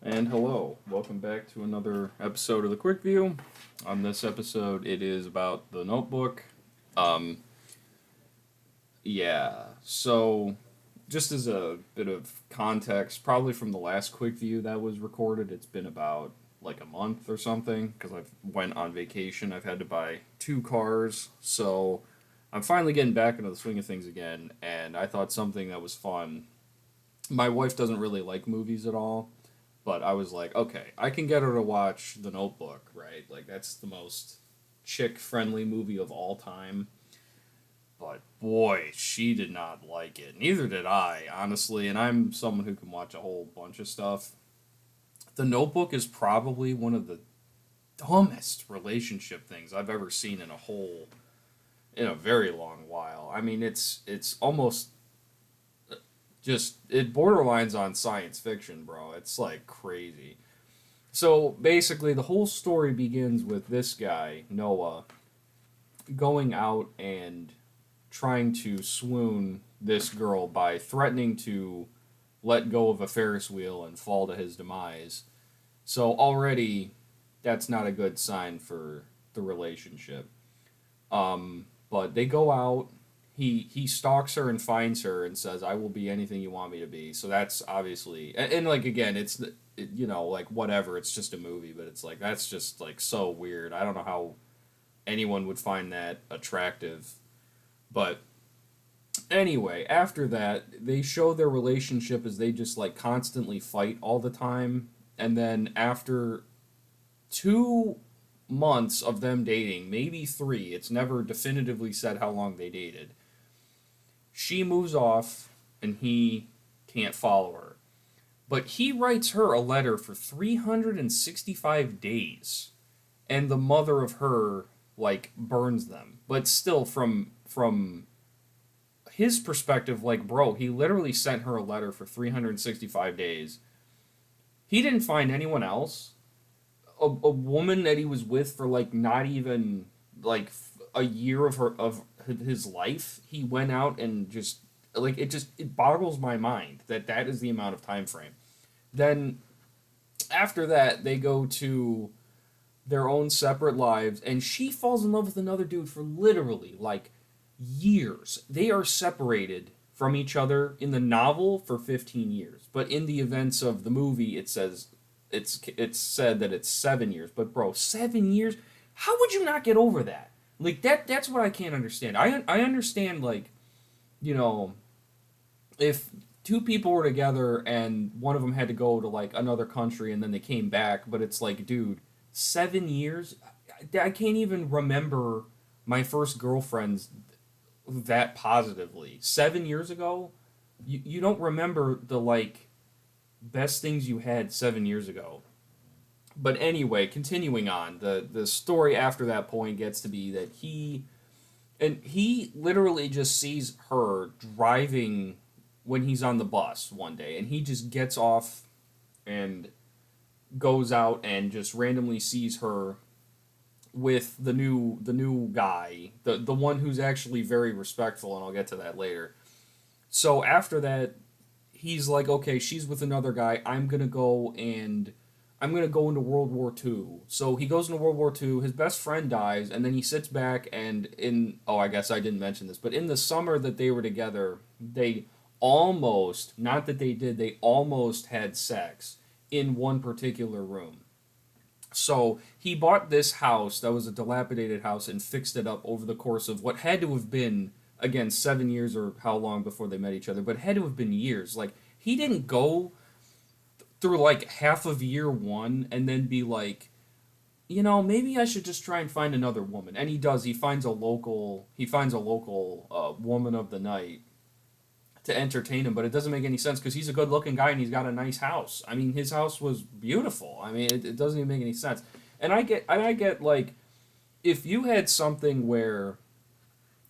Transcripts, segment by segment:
And hello, welcome back to another episode of the Quickview. On this episode, it is about the Notebook. Um, so just as a bit of context, probably from the last Quickview that was recorded, it's been about like a month or something because I've went on vacation. I've had to buy two cars, so I'm finally getting back into the swing of things again. And I thought something that was fun. My wife doesn't really like movies at all, but I was like, okay, I can get her to watch The Notebook, right? Like, that's the most chick friendly movie of all time. But boy, she did not like it. Neither did I, honestly. And I'm someone who can watch a whole bunch of stuff. The Notebook is probably one of the dumbest relationship things I've ever seen in a very long while. I mean, it's almost just it borderlines on science fiction, bro. It's like crazy. So basically, the whole story begins with this guy, Noah, going out and trying to swoon this girl by threatening to let go of a Ferris wheel and fall to his demise. So already, that's not a good sign for the relationship. But they go out. He stalks her and finds her and says, "I will be anything you want me to be." So that's obviously and like again, like whatever. It's just a movie, but it's like that's just like so weird. I don't know how anyone would find that attractive, but anyway, after that, they show their relationship as they just like constantly fight all the time, and then after 2 months of them dating, maybe three, it's never definitively said how long they dated. She moves off and he can't follow her. But he writes her a letter for 365 days and the mother of her like burns them. But still from his perspective like bro, he literally sent her a letter for 365 days. He didn't find anyone else. A woman that he was with for like not even like a year of his life, he went out and it boggles my mind that that is the amount of time frame. Then after that they go to their own separate lives and she falls in love with another dude for literally like years. They are separated from each other in the novel for 15 years, but in the events of the movie it says it's said that it's 7 years. But bro, 7 years? How would you not get over that? Like that's what I can't understand. I understand like you know if two people were together and one of them had to go to like another country and then they came back, but it's like dude, 7 years. I can't even remember my first girlfriend's that positively. 7 years ago, you don't remember the like best things you had 7 years ago. But anyway, continuing on, the story after that point gets to be that he literally just sees her driving when he's on the bus one day, and he just gets off and goes out and just randomly sees her with the new guy, the one who's actually very respectful, and I'll get to that later. So after that, he's like, okay, she's with another guy. I'm gonna go into World War II. So he goes into World War II. His best friend dies, and then he sits back and I guess I didn't mention this, but in the summer that they were together, they almost not that they did, they almost had sex in one particular room. So he bought this house that was a dilapidated house and fixed it up over the course of what had to have been again 7 years or how long before they met each other, but it had to have been years. Like he didn't go through like half of year one and then be like, maybe I should just try and find another woman. And he does. He finds a local woman of the night to entertain him, but it doesn't make any sense because he's a good looking guy and he's got a nice house. I mean, his house was beautiful. I mean, it doesn't even make any sense. And I get like if you had something where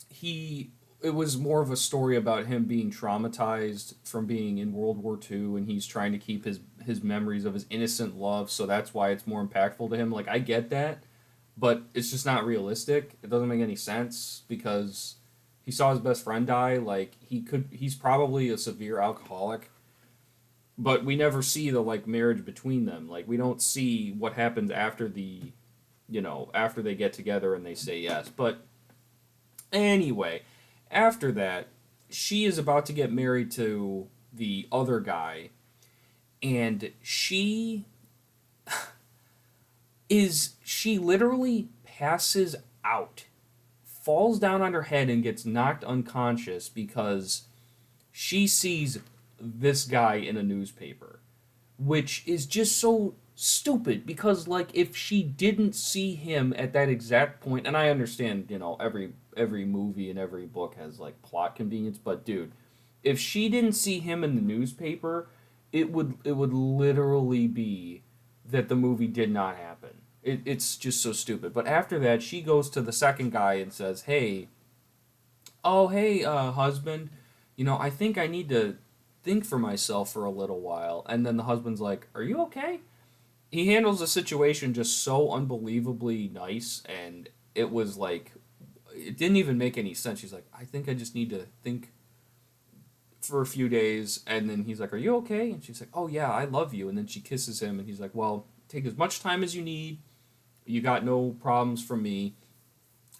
he it was more of a story about him being traumatized from being in World War II and he's trying to keep his memories of his innocent love, so that's why it's more impactful to him. Like I get that, but it's just not realistic. It doesn't make any sense because he saw his best friend die. Like he's probably a severe alcoholic. but we never see the like marriage between them. Like we don't see what happens after after they get together and they say yes. But anyway, after that, she is about to get married to the other guy, and she literally passes out, falls down on her head and gets knocked unconscious because she sees this guy in a newspaper, which is just so stupid because like if she didn't see him at that exact point, and I understand, every movie and every book has like plot convenience, but dude, if she didn't see him in the newspaper, it would literally be that the movie did not happen. It's just so stupid. But after that, she goes to the second guy and says, "Hey, oh hey, husband, I think I need to think for myself for a little while." And then the husband's like, "Are you okay?" He handles the situation just so unbelievably nice, and it was like, it didn't even make any sense. She's like, "I think I just need to think for a few days," and then he's like, "Are you okay?" And she's like, "Oh yeah, I love you." And then she kisses him, and he's like, "Well, take as much time as you need. You got no problems from me."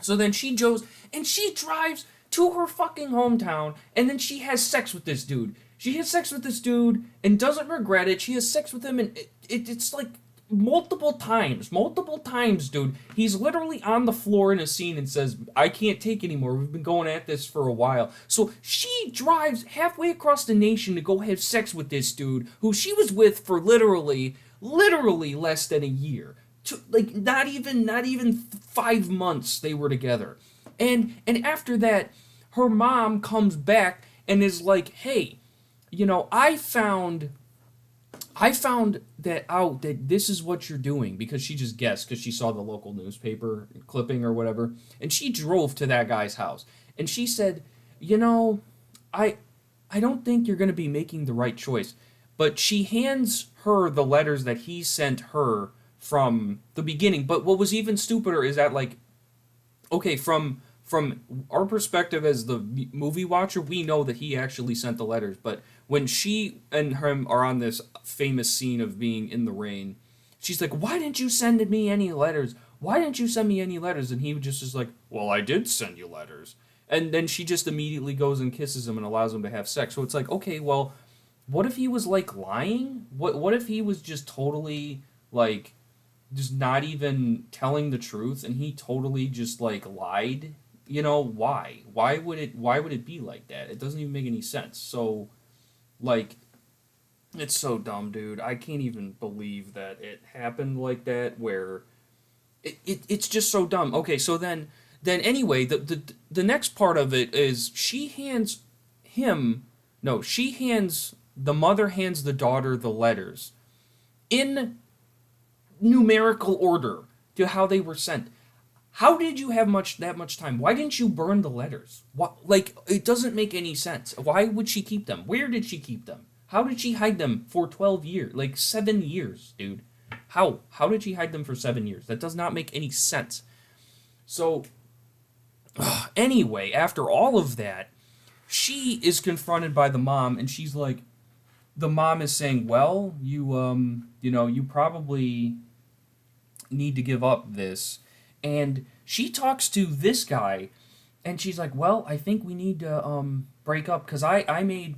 So then she goes and she drives to her fucking hometown, and then she has sex with this dude. She has sex with this dude and doesn't regret it. She has sex with him, and it's like multiple times, dude. He's literally on the floor in a scene and says, "I can't take anymore. We've been going at this for a while." So she drives halfway across the nation to go have sex with this dude who she was with for literally less than a year. Like not even 5 months they were together. And after that, her mom comes back and is like, "Hey, I found that out that this is what you're doing," because she just guessed because she saw the local newspaper clipping or whatever, and she drove to that guy's house and she said, "You know, I I don't think you're going to be making the right choice." But she hands her the letters that he sent her from the beginning. But what was even stupider is that, like, okay, from our perspective as the movie watcher, we know that he actually sent the letters. But when she and him are on this famous scene of being in the rain, she's like, "Why didn't you send me any letters? Why didn't you send me any letters?" And he just is like, "Well, I did send you letters." And then she just immediately goes and kisses him and allows him to have sex. So it's like, okay, well, what if he was like lying? What if he was just totally like just not even telling the truth and he totally just like lied? Why? Why would it be like that? It doesn't even make any sense. So like it's so dumb, dude. I can't even believe that it happened like that where it's just so dumb. Okay, so then anyway, the next part of it is she hands him no, she hands the mother hands the daughter the letters in numerical order to how they were sent. How did you have that much time? Why didn't you burn the letters? What, like, it doesn't make any sense. Why would she keep them? Where did she keep them? How did she hide them for 12 years? Like 7 years, dude. How did she hide them for 7 years? That does not make any sense. So anyway, after all of that, she is confronted by the mom, and she's like, the mom is saying, "Well, you probably need to give up this." And she talks to this guy, and she's like, "Well, I think we need to break up because I made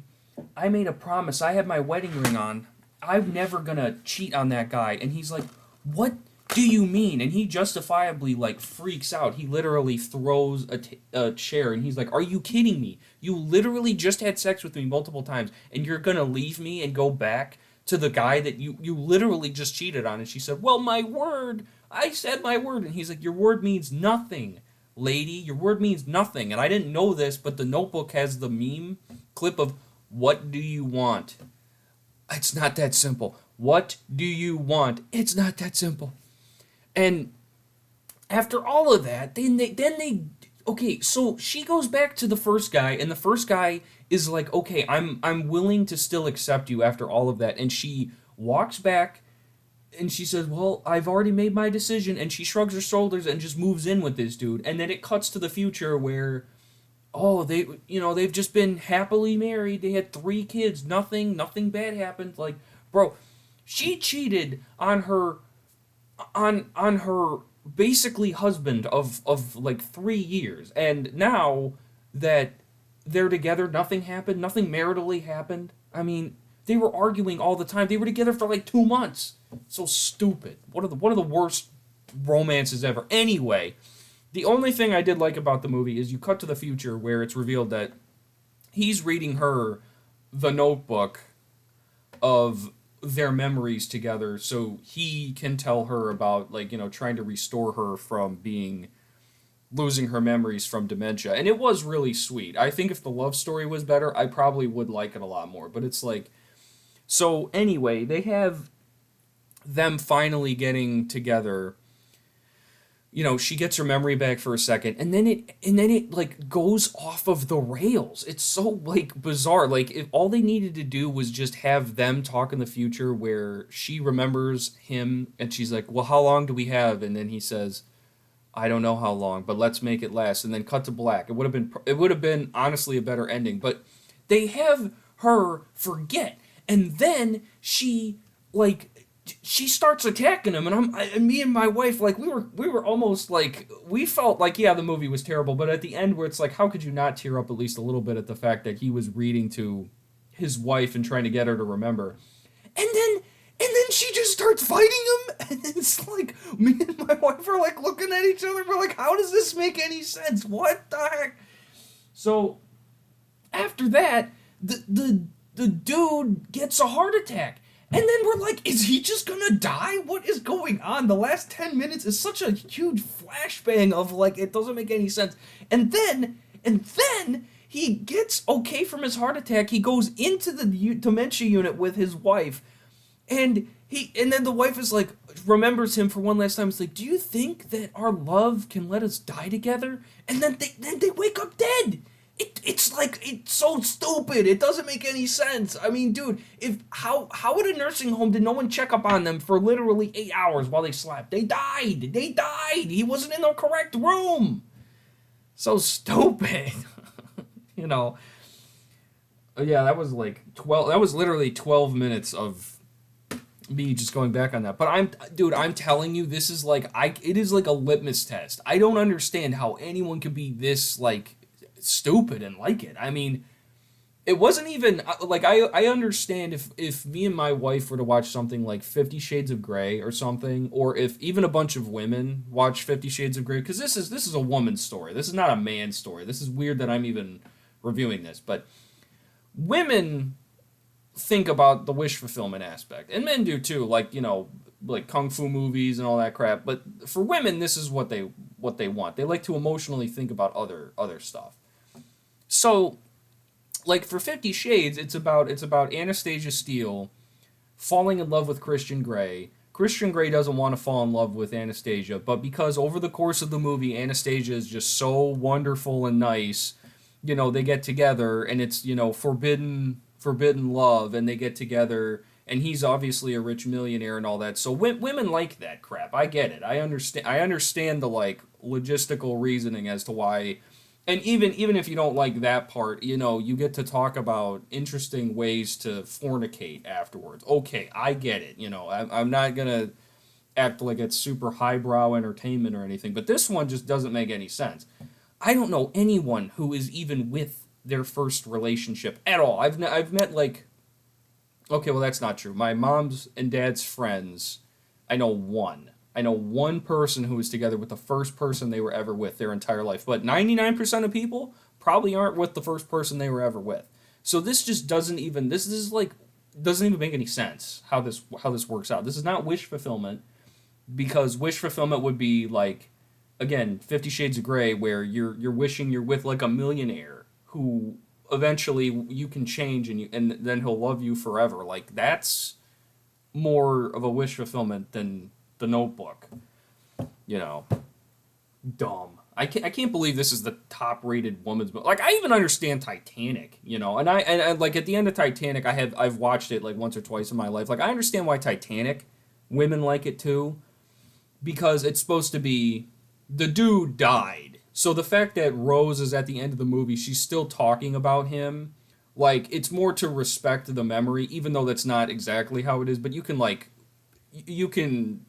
a promise. I have my wedding ring on. I'm never gonna cheat on that guy." And he's like, "What do you mean?" And he justifiably like freaks out. He literally throws a chair, and he's like, "Are you kidding me? You literally just had sex with me multiple times, and you're gonna leave me and go back to the guy that you literally just cheated on?" And she said, "Well, my word. I said my word." And he's like, "Your word means nothing, lady. Your word means nothing." And I didn't know this, but the Notebook has the meme clip of, "What do you want? It's not that simple. What do you want? It's not that simple." And after all of that, then they okay, so she goes back to the first guy, and the first guy is like, "Okay, I'm willing to still accept you after all of that." And she walks back and she says, "Well, I've already made my decision." And she shrugs her shoulders and just moves in with this dude. And then it cuts to the future where oh, they've just been happily married. They had 3 kids. Nothing bad happened. Like, bro, she cheated on her basically husband of like 3 years, and now that they're together, nothing happened. Nothing maritally happened. I mean, they were arguing all the time. They were together for like 2 months. So stupid. One of the worst romances ever. Anyway, the only thing I did like about the movie is you cut to the future where it's revealed that he's reading her the notebook of their memories together so he can tell her about, like, trying to restore her from being losing her memories from dementia. And it was really sweet. I think if the love story was better, I probably would like it a lot more. But it's like, so anyway, they have them finally getting together. She gets her memory back for a second, and then it like goes off of the rails. It's so like bizarre. Like, if all they needed to do was just have them talk in the future where she remembers him and she's like, "Well, how long do we have?" And then he says, "I don't know how long, but let's make it last." And then cut to black. It would have been honestly a better ending, but they have her forget, and then she starts attacking him, and me and my wife, like, we were almost like, we felt like, yeah, the movie was terrible, but at the end where it's like, how could you not tear up at least a little bit at the fact that he was reading to his wife and trying to get her to remember, and then she just starts fighting him, and it's like, me and my wife are like looking at each other, we're like, how does this make any sense? What the heck? So after that, the dude gets a heart attack. And then we're like, is he just gonna die? What is going on? The last 10 minutes is such a huge flashbang of, like, it doesn't make any sense. And then he gets okay from his heart attack. He goes into the dementia unit with his wife, and then the wife is like, remembers him for one last time. It's like, do you think that our love can let us die together? And then they wake up dead. It's like, it's so stupid. It doesn't make any sense. I mean, dude, if how at a nursing home did no one check up on them for literally 8 hours while they slept? They died. They died. He wasn't in the correct room. So stupid. you know. Yeah, that was like 12. That was literally 12 minutes of me just going back on that. But I'm telling you, this is like, it is like a litmus test. I don't understand how anyone could be this, like, stupid and like it. I mean, it wasn't even like, I understand if me and my wife were to watch something like 50 Shades of Grey or something, or if even a bunch of women watch 50 Shades of Grey, because this is a woman's story. This is not a man's story. This is weird that I'm even reviewing this, but women think about the wish fulfillment aspect, and men do too, like, like kung fu movies and all that crap. But for women, this is what they want. They like to emotionally think about other stuff. So, like, for 50 Shades, it's about Anastasia Steele falling in love with Christian Grey. Christian Grey doesn't want to fall in love with Anastasia, but because over the course of the movie, Anastasia is just so wonderful and nice, they get together, and it's, forbidden love, and they get together, and he's obviously a rich millionaire and all that. So women like that crap. I get it. I understand the, like, logistical reasoning as to why. And even if you don't like that part, you get to talk about interesting ways to fornicate afterwards. Okay, I get it. I'm not gonna act like it's super highbrow entertainment or anything, but this one just doesn't make any sense. I don't know anyone who is even with their first relationship at all. I've met, like, okay, well, that's not true. My mom's and dad's friends, I know one. I know one person who was together with the first person they were ever with their entire life. But 99% of people probably aren't with the first person they were ever with. So this just doesn't even make any sense how this works out. This is not wish fulfillment, because wish fulfillment would be like, again, 50 Shades of Grey, where you're wishing you're with, like, a millionaire who eventually you can change, and then he'll love you forever. Like, that's more of a wish fulfillment than The Notebook. Dumb. I can't believe this is the top rated woman's book. Like, I even understand Titanic, and I like, at the end of Titanic, I've watched it like once or twice in my life. Like, I understand why Titanic women like it too, because it's supposed to be, the dude died. So the fact that Rose is at the end of the movie, she's still talking about him, like it's more to respect the memory, even though that's not exactly how it is. But you can like, you can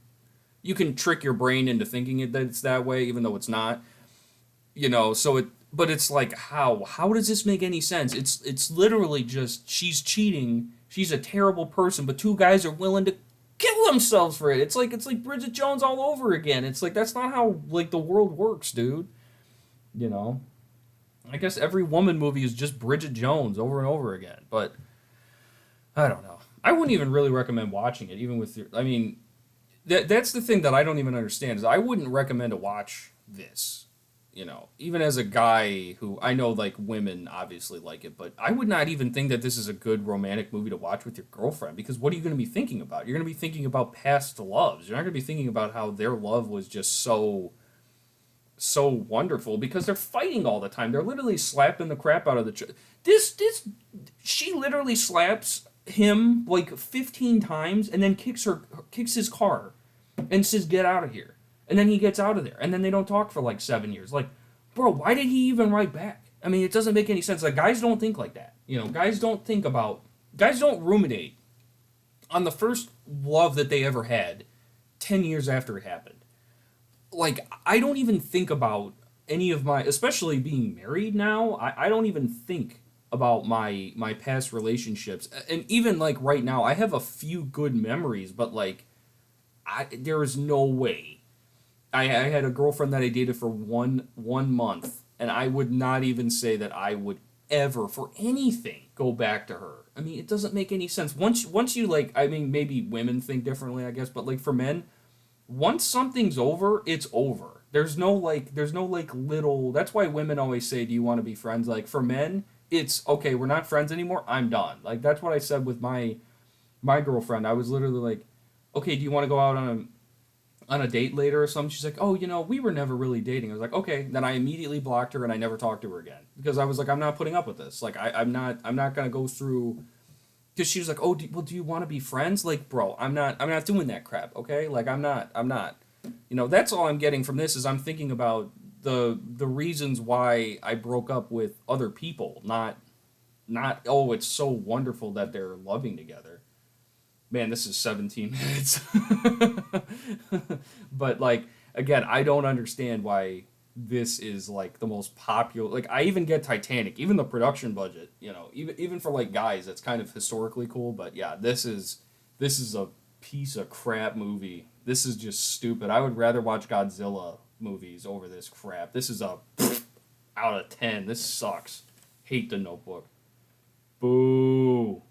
you can trick your brain into thinking it that it's that way, even though it's not. So it. But it's like how does this make any sense? It's literally just she's cheating. She's a terrible person, but two guys are willing to kill themselves for it. It's like Bridget Jones all over again. It's like that's not how like the world works, dude. You know. I guess every woman movie is just Bridget Jones over and over again. But I don't know. I wouldn't even really recommend watching it, even with your. I mean, that's the thing that I don't even understand is I wouldn't recommend to watch this. Even as a guy who I know like women obviously like it, but I would not even think that this is a good romantic movie to watch with your girlfriend because what are you going to be thinking about? You're going to be thinking about past loves. You're not going to be thinking about how their love was just so wonderful because they're fighting all the time. They're literally slapping the crap out of this she literally slaps him like 15 times and then kicks his car and says get out of here. And then he gets out of there and then they don't talk for like 7 years. Like, bro, why did he even write back? I mean, it doesn't make any sense. Like guys don't think like that. Guys don't ruminate on the first love that they ever had 10 years after it happened. Like I don't even think about any of my, especially being married now. I don't even think about my past relationships, and even like right now, I have a few good memories, but like there is no way. I had a girlfriend that I dated for one month, and I would not even say that I would ever for anything go back to her. I mean, it doesn't make any sense. Once you like, I mean, maybe women think differently, I guess, but like for men, once something's over, it's over. There's no like little. That's why women always say, "Do you want to be friends?" Like for men, it's okay. We're not friends anymore. I'm done. Like that's what I said with my girlfriend. I was literally like, "Okay, do you want to go out on a date later or something?" She's like, "Oh, we were never really dating." I was like, "Okay." Then I immediately blocked her and I never talked to her again because I was like, "I'm not putting up with this. Like I'm not gonna go through." Because she was like, "Oh, do you want to be friends?" Like, bro, I'm not doing that crap. Okay, like I'm not. That's all I'm getting from this is I'm thinking about the reasons why I broke up with other people, not oh, it's so wonderful that they're loving together. Man, this is 17 minutes. But like again, I don't understand why this is like the most popular. Like I even get Titanic, even the production budget, even for like guys, that's kind of historically cool. But yeah, this is a piece of crap movie. This is just stupid. I would rather watch Godzilla movies over this crap. This is a out of 10. This sucks. Hate The Notebook. Boo.